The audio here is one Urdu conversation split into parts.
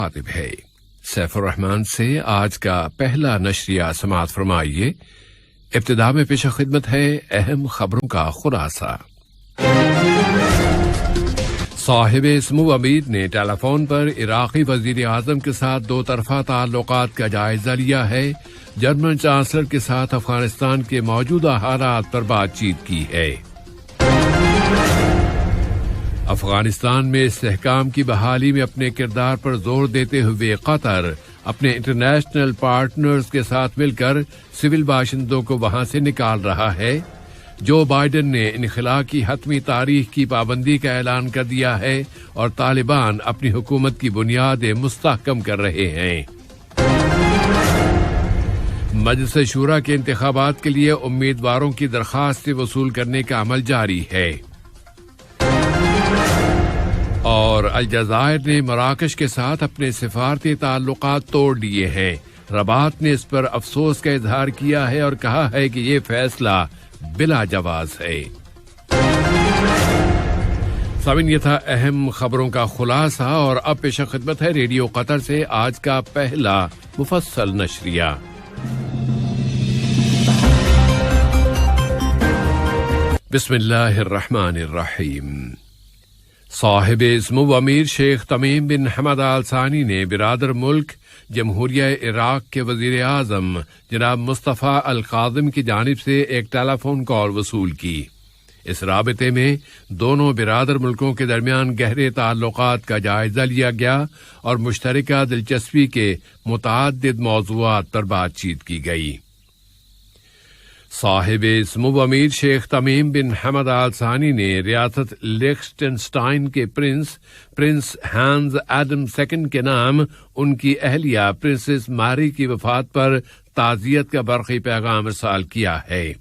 خاطب ہے۔ سیف الرحمان سے آج کا پہلا نشریہ سماعت فرمائیے۔ ابتدا میں پیش خدمت ہے اہم خبروں کا خلاصہ۔ صاحب سمو امیر نے ٹیلی فون پر عراقی وزیر اعظم کے ساتھ دو طرفہ تعلقات کا جائزہ لیا ہے۔ جرمن چانسلر کے ساتھ افغانستان کے موجودہ حالات پر بات چیت کی ہے۔ افغانستان میں استحکام کی بحالی میں اپنے کردار پر زور دیتے ہوئے قطر اپنے انٹرنیشنل پارٹنرز کے ساتھ مل کر سول باشندوں کو وہاں سے نکال رہا ہے۔ جو بائیڈن نے انخلا کی حتمی تاریخ کی پابندی کا اعلان کر دیا ہے اور طالبان اپنی حکومت کی بنیادیں مستحکم کر رہے ہیں۔ مجلس شورا کے انتخابات کے لیے امیدواروں کی درخواستیں وصول کرنے کا عمل جاری ہے۔ اور الجزائر نے مراکش کے ساتھ اپنے سفارتی تعلقات توڑ لیے ہیں۔ رباط نے اس پر افسوس کا اظہار کیا ہے اور کہا ہے کہ یہ فیصلہ بلا جواز ہے۔ سامعین، یہ تھا اہم خبروں کا خلاصہ، اور اب پیش خدمت ہے ریڈیو قطر سے آج کا پہلا مفصل نشریہ۔ بسم اللہ الرحمن الرحیم۔ صاحب سمو امیر شیخ تمیم بن حمد آل ثانی نے برادر ملک جمہوریہ عراق کے وزیر اعظم جناب مصطفیٰ القادم کی جانب سے ایک ٹیلی فون کال وصول کی۔ اس رابطے میں دونوں برادر ملکوں کے درمیان گہرے تعلقات کا جائزہ لیا گیا اور مشترکہ دلچسپی کے متعدد موضوعات پر بات چیت کی گئی۔ صاحب سمو امیر شیخ تمیم بن حمد آل ثانی نے ریاست لیخٹنسٹائن کے پرنس ہانز ایڈم سیکنڈ کے نام ان کی اہلیہ پرنسس ماری کی وفات پر تعزیت کا برقی پیغام ارسال کیا ہے۔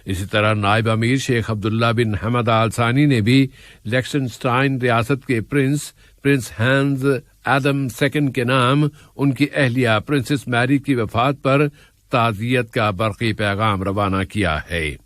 اسی طرح نائب امیر شیخ عبداللہ بن حمد آل ثانی نے بھی لیخٹنسٹائن ریاست کے پرنس ہانز ایڈم سیکنڈ کے نام ان کی اہلیہ پرنسس ماری کی وفات پر تعزیت کا برقی پیغام روانہ کیا ہے۔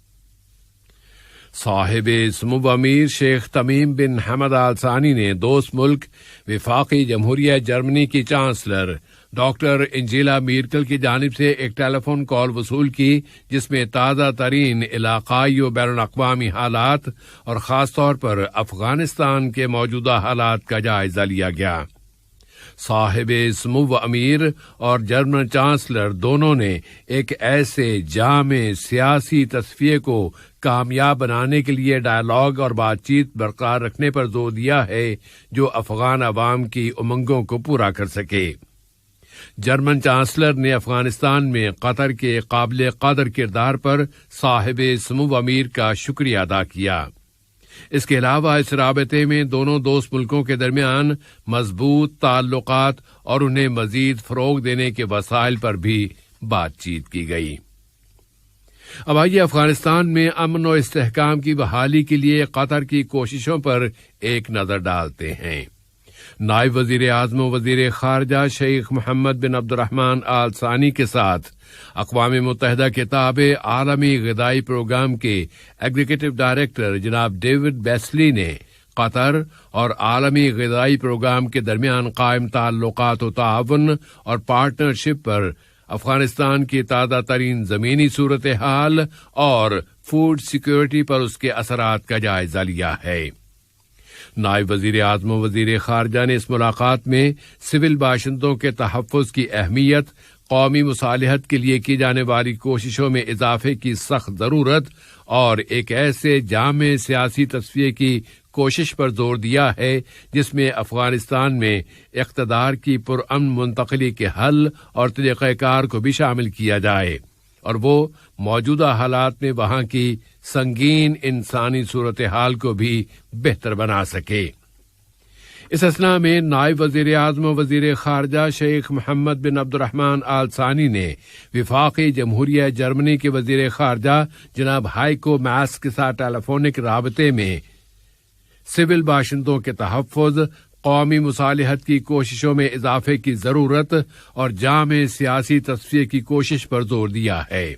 صاحب سمو امیر شیخ تمیم بن حمد آل ثانی نے دوست ملک وفاقی جمہوریہ جرمنی کی چانسلر ڈاکٹر انجیلا میرکل کی جانب سے ایک ٹیلی فون کال وصول کی، جس میں تازہ ترین علاقائی و بین الاقوامی حالات اور خاص طور پر افغانستان کے موجودہ حالات کا جائزہ لیا گیا۔ صاحب سمو امیر اور جرمن چانسلر دونوں نے ایک ایسے جامع سیاسی تصفیے کو کامیاب بنانے کے لیے ڈائیلاگ اور بات چیت برقرار رکھنے پر زور دیا ہے جو افغان عوام کی امنگوں کو پورا کر سکے۔ جرمن چانسلر نے افغانستان میں قطر کے قابل قدر کردار پر صاحب سمو امیر کا شکریہ ادا کیا۔ اس کے علاوہ اس رابطے میں دونوں دوست ملکوں کے درمیان مضبوط تعلقات اور انہیں مزید فروغ دینے کے وسائل پر بھی بات چیت کی گئی۔ اب آئیے افغانستان میں امن و استحکام کی بحالی کے لیے قطر کی کوششوں پر ایک نظر ڈالتے ہیں۔ نائب وزیر اعظم و وزیر خارجہ شیخ محمد بن عبد الرحمن آل ثانی کے ساتھ اقوام متحدہ کے تابع عالمی غذائی پروگرام کے ایگزیکٹو ڈائریکٹر جناب ڈیوڈ بیسلی نے قطر اور عالمی غذائی پروگرام کے درمیان قائم تعلقات و تعاون اور پارٹنرشپ پر افغانستان کی تازہ ترین زمینی صورتحال اور فوڈ سیکورٹی پر اس کے اثرات کا جائزہ لیا ہے۔ نائب وزیر اعظم و وزیر خارجہ نے اس ملاقات میں سول باشندوں کے تحفظ کی اہمیت، قومی مصالحت کے لیے کی جانے والی کوششوں میں اضافے کی سخت ضرورت اور ایک ایسے جامع سیاسی تصفیے کی کوشش پر زور دیا ہے جس میں افغانستان میں اقتدار کی پرامن منتقلی کے حل اور طریقہ کار کو بھی شامل کیا جائے اور وہ موجودہ حالات میں وہاں کی سنگین انسانی صورتحال کو بھی بہتر بنا سکے۔ اس اثناء میں نائب وزیر اعظم و وزیر خارجہ شیخ محمد بن عبد الرحمن آل ثانی نے وفاقی جمہوریہ جرمنی کے وزیر خارجہ جناب ہائیکو ماس کے ساتھ ٹیلی فونک رابطے میں سول باشندوں کے تحفظ، قومی مصالحت کی کوششوں میں اضافے کی ضرورت اور جامع سیاسی تصفیے کی کوشش پر زور دیا ہے۔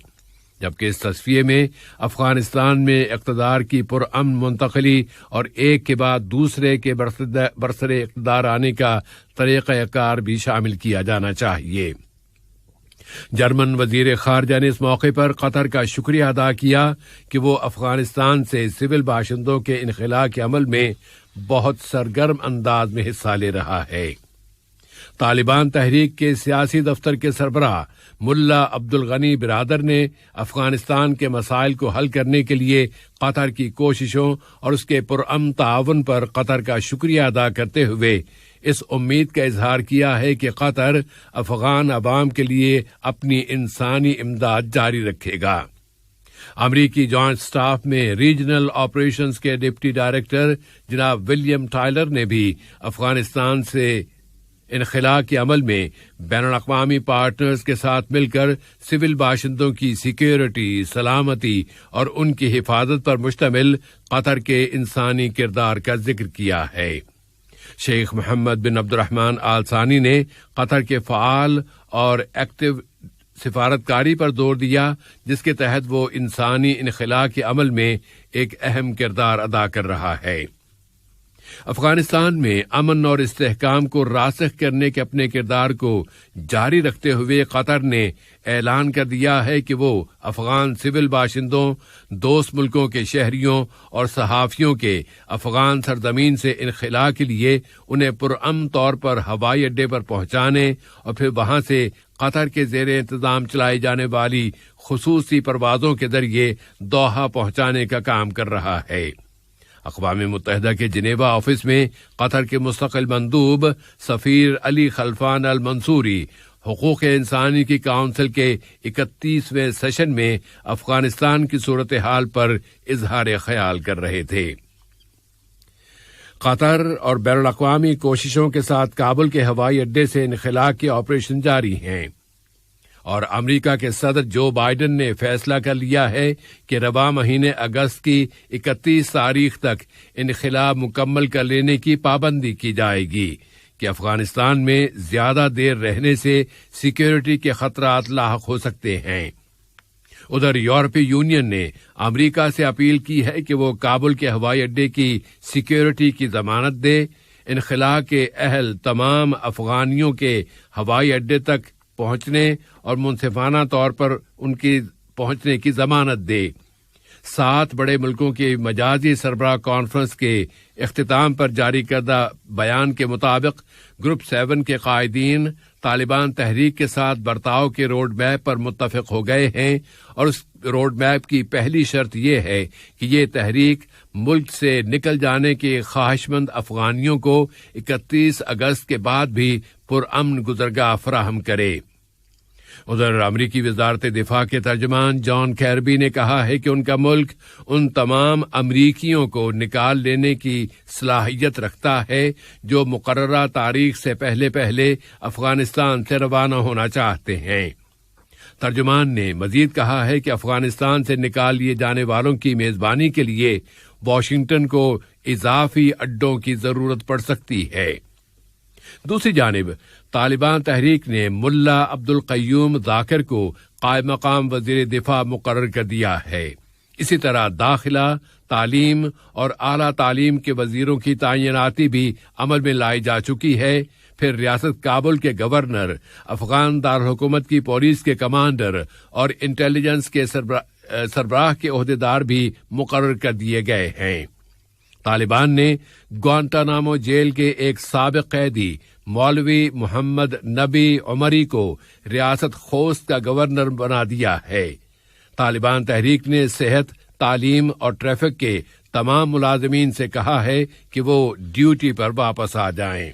جبکہ اس تصفیے میں افغانستان میں اقتدار کی پرامن منتقلی اور ایک کے بعد دوسرے کے برسر اقتدار آنے کا طریقہ کار بھی شامل کیا جانا چاہیے۔ جرمن وزیر خارجہ نے اس موقع پر قطر کا شکریہ ادا کیا کہ وہ افغانستان سے سول باشندوں کے انخلاء کے عمل میں بہت سرگرم انداز میں حصہ لے رہا ہے۔ طالبان تحریک کے سیاسی دفتر کے سربراہ ملا عبدالغنی برادر نے افغانستان کے مسائل کو حل کرنے کے لیے قطر کی کوششوں اور اس کے پرامن تعاون پر قطر کا شکریہ ادا کرتے ہوئے اس امید کا اظہار کیا ہے کہ قطر افغان عوام کے لیے اپنی انسانی امداد جاری رکھے گا۔ امریکی جوائنٹ سٹاف میں ریجنل آپریشنز کے ڈپٹی ڈائریکٹر جناب ولیم ٹائلر نے بھی افغانستان سے انخلاء کے عمل میں بین الاقوامی پارٹنرز کے ساتھ مل کر سول باشندوں کی سیکیورٹی، سلامتی اور ان کی حفاظت پر مشتمل قطر کے انسانی کردار کا ذکر کیا ہے۔ شیخ محمد بن عبد الرحمن آل ثانی نے قطر کے فعال اور ایکٹیو سفارتکاری پر زور دیا، جس کے تحت وہ انسانی انخلاء کے عمل میں ایک اہم کردار ادا کر رہا ہے۔ افغانستان میں امن اور استحکام کو راسخ کرنے کے اپنے کردار کو جاری رکھتے ہوئے قطر نے اعلان کر دیا ہے کہ وہ افغان سول باشندوں، دوست ملکوں کے شہریوں اور صحافیوں کے افغان سرزمین سے انخلاء کے لیے انہیں پرامن طور پر ہوائی اڈے پر پہنچانے اور پھر وہاں سے قطر کے زیر انتظام چلائی جانے والی خصوصی پروازوں کے ذریعے دوحہ پہنچانے کا کام کر رہا ہے۔ اقوام متحدہ کے جنیوا آفس میں قطر کے مستقل مندوب سفیر علی خلفان المنصوری حقوق انسانی کی کونسل کے 31ویں سیشن میں افغانستان کی صورتحال پر اظہار خیال کر رہے تھے۔ قطر اور بین الاقوامی کوششوں کے ساتھ کابل کے ہوائی اڈے سے انخلاء کے آپریشن جاری ہیں، اور امریکہ کے صدر جو بائیڈن نے فیصلہ کر لیا ہے کہ رواں مہینے اگست کی 31 تاریخ تک انخلاء مکمل کر لینے کی پابندی کی جائے گی کہ افغانستان میں زیادہ دیر رہنے سے سیکیورٹی کے خطرات لاحق ہو سکتے ہیں۔ ادھر یورپی یونین نے امریکہ سے اپیل کی ہے کہ وہ کابل کے ہوائی اڈے کی سیکیورٹی کی ضمانت دے، انخلاء کے اہل تمام افغانیوں کے ہوائی اڈے تک پہنچنے اور منصفانہ طور پر ان کی پہنچنے کی ضمانت دے۔ 7 بڑے ملکوں کی مجازی سربراہ کانفرنس کے اختتام پر جاری کردہ بیان کے مطابق گروپ 7 کے قائدین طالبان تحریک کے ساتھ برتاؤ کے روڈ میپ پر متفق ہو گئے ہیں، اور اس روڈ میپ کی پہلی شرط یہ ہے کہ یہ تحریک ملک سے نکل جانے کے خواہش مند افغانیوں کو 31 اگست کے بعد بھی پرامن گزرگاہ فراہم کرے۔ ادھر امریکی وزارت دفاع کے ترجمان جان کیربی نے کہا ہے کہ ان کا ملک ان تمام امریکیوں کو نکال لینے کی صلاحیت رکھتا ہے جو مقررہ تاریخ سے پہلے افغانستان سے روانہ ہونا چاہتے ہیں۔ ترجمان نے مزید کہا ہے کہ افغانستان سے نکال لیے جانے والوں کی میزبانی کے لیے واشنگٹن کو اضافی اڈوں کی ضرورت پڑ سکتی ہے۔ دوسری جانب طالبان تحریک نے ملا عبدالقیوم ذاکر کو قائم مقام وزیر دفاع مقرر کر دیا ہے۔ اسی طرح داخلہ، تعلیم اور اعلیٰ تعلیم کے وزیروں کی تعیناتی بھی عمل میں لائی جا چکی ہے۔ پھر ریاست کابل کے گورنر، افغان دارالحکومت کی پولیس کے کمانڈر اور انٹیلیجنس کے سربراہ کے عہدیدار بھی مقرر کر دیے گئے ہیں۔ طالبان نے گوانٹانامو جیل کے ایک سابق قیدی مولوی محمد نبی عمری کو ریاست خوست کا گورنر بنا دیا ہے۔ طالبان تحریک نے صحت، تعلیم اور ٹریفک کے تمام ملازمین سے کہا ہے کہ وہ ڈیوٹی پر واپس آ جائیں۔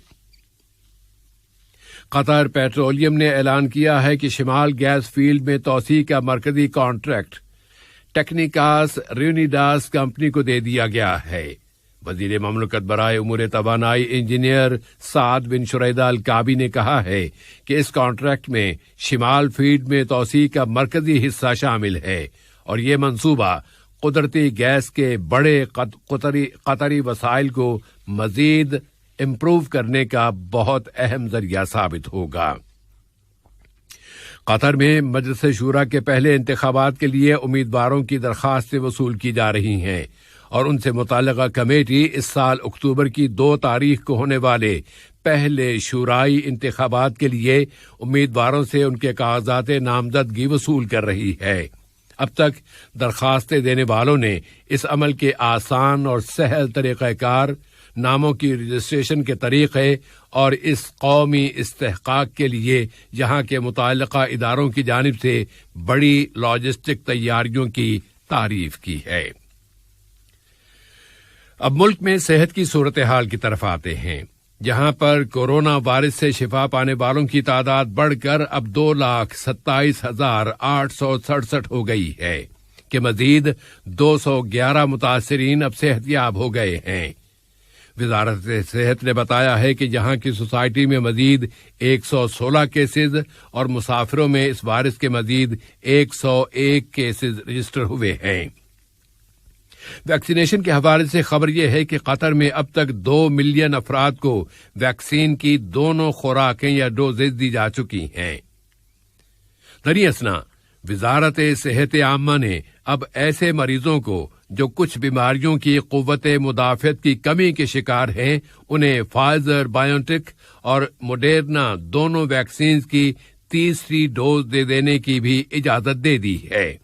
قطر پیٹرولیم نے اعلان کیا ہے کہ شمال گیس فیلڈ میں توسیع کا مرکزی کانٹریکٹ ٹیکنیکاس ریونیڈاس کمپنی کو دے دیا گیا ہے۔ وزیر مملکت برائے امور توانائی انجینئر سعد بن شریدہ الکعبی نے کہا ہے کہ اس کانٹریکٹ میں شمال فیلڈ میں توسیع کا مرکزی حصہ شامل ہے، اور یہ منصوبہ قدرتی گیس کے بڑے قطری وسائل کو مزید امپروو کرنے کا بہت اہم ذریعہ ثابت ہوگا۔ قطر میں مجلس شورا کے پہلے انتخابات کے لیے امیدواروں کی درخواستیں وصول کی جا رہی ہیں اور ان سے متعلقہ کمیٹی اس سال اکتوبر کی 2 تاریخ کو ہونے والے پہلے شورائی انتخابات کے لیے امیدواروں سے ان کے کاغذات نامزدگی وصول کر رہی ہے۔ اب تک درخواستیں دینے والوں نے اس عمل کے آسان اور سہل طریقہ کار، ناموں کی رجسٹریشن کے طریقے اور اس قومی استحقاق کے لیے یہاں کے متعلقہ اداروں کی جانب سے بڑی لاجسٹک تیاریوں کی تعریف کی ہے۔ اب ملک میں صحت کی صورتحال کی طرف آتے ہیں، جہاں پر کورونا وائرس سے شفا پانے والوں کی تعداد بڑھ کر اب 2,27,867 ہو گئی ہے کہ مزید 211 متاثرین اب صحت یاب ہو گئے ہیں۔ وزارت صحت نے بتایا ہے کہ یہاں کی سوسائٹی میں مزید 116 کیسز اور مسافروں میں اس وائرس کے مزید 101 کیسز رجسٹر ہوئے ہیں۔ ویکسینیشن کے حوالے سے خبر یہ ہے کہ قطر میں اب تک 2 ملین افراد کو ویکسین کی دونوں خوراکیں یا ڈوزز دی جا چکی ہیں۔ دریں اثنا وزارت صحت عامہ نے اب ایسے مریضوں کو جو کچھ بیماریوں کی قوت مدافعت کی کمی کے شکار ہیں انہیں فائزر بائیوٹیک اور موڈرنا دونوں ویکسینز کی تیسری ڈوز دے دینے کی بھی اجازت دے دی ہے،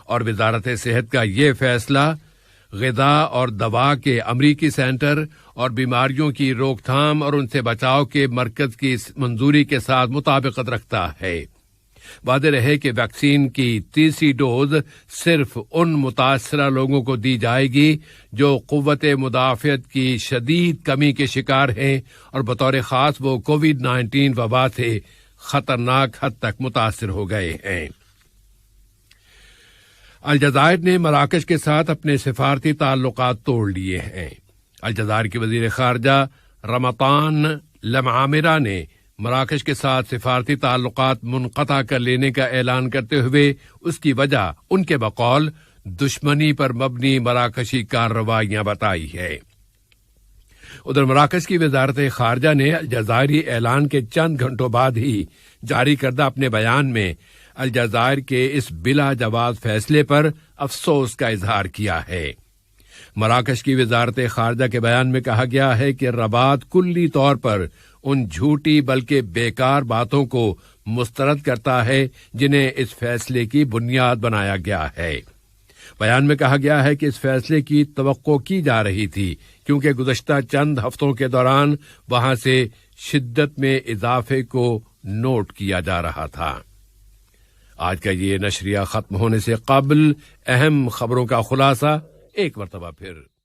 اور وزارت صحت کا یہ فیصلہ غذا اور دوا کے امریکی سینٹر اور بیماریوں کی روک تھام اور ان سے بچاؤ کے مرکز کی منظوری کے ساتھ مطابقت رکھتا ہے۔ واضح رہے کہ ویکسین کی تیسری ڈوز صرف ان متاثرہ لوگوں کو دی جائے گی جو قوت مدافعت کی شدید کمی کے شکار ہیں اور بطور خاص وہ کووڈ-19 وبا سے خطرناک حد تک متاثر ہو گئے ہیں۔ الجزائر نے مراکش کے ساتھ اپنے سفارتی تعلقات توڑ لیے ہیں۔ الجزائر کے وزیر خارجہ رمضان لمعامرہ نے مراکش کے ساتھ سفارتی تعلقات منقطع کر لینے کا اعلان کرتے ہوئے اس کی وجہ ان کے بقول دشمنی پر مبنی مراکشی کارروائیاں بتائی ہے۔ ادھر مراکش کی وزارت خارجہ نے الجزائری اعلان کے چند گھنٹوں بعد ہی جاری کردہ اپنے بیان میں الجزائر کے اس بلا جواز فیصلے پر افسوس کا اظہار کیا ہے۔ مراکش کی وزارت خارجہ کے بیان میں کہا گیا ہے کہ رباط کلی طور پر ان جھوٹی بلکہ بیکار باتوں کو مسترد کرتا ہے جنہیں اس فیصلے کی بنیاد بنایا گیا ہے۔ بیان میں کہا گیا ہے کہ اس فیصلے کی توقع کی جا رہی تھی کیونکہ گزشتہ چند ہفتوں کے دوران وہاں سے شدت میں اضافے کو نوٹ کیا جا رہا تھا۔ آج کا یہ نشریہ ختم ہونے سے قبل اہم خبروں کا خلاصہ ایک مرتبہ پھر۔